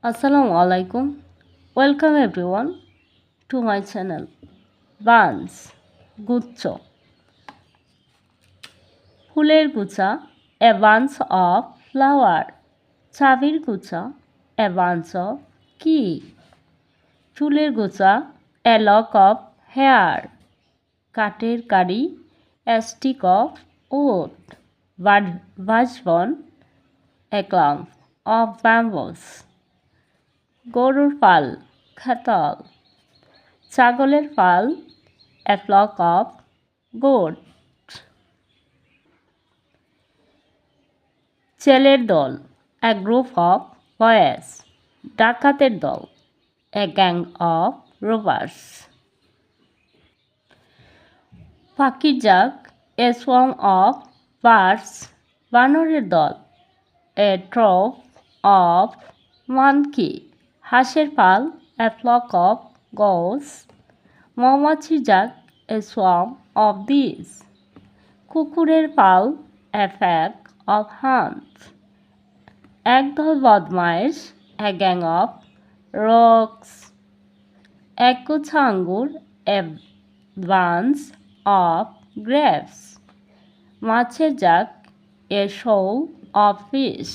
Assalamu alaikum. Welcome everyone to my channel. Buns, গুচ্ছ, ফুলের গুছা, a bunch of flower. চাবির গুছা, a bunch of key. চুলের গুছা, a lock of hair. কাঠের কারি, a stick of wood. বাঁশবন, a clump of bamboos. গরুর পাল, খাটাল। ছাগলের পাল, a flock of goat. ছেলের দল, a group of boys. ডাকাতের দল, a gang of robbers. পাখির জাক, a swarm of birds. বানরের দল, a troop of monkey. হাঁসের পাল, a flock of goats. মৌমাছির জাক, a swarm of bees. কুকুরের পাল, a pack of hounds. একদল বদমাইশ, a gang of rogues. একগুচ্ছ আঙ্গুর, a bunch of grapes. মাছের জাক, a shoal of fish.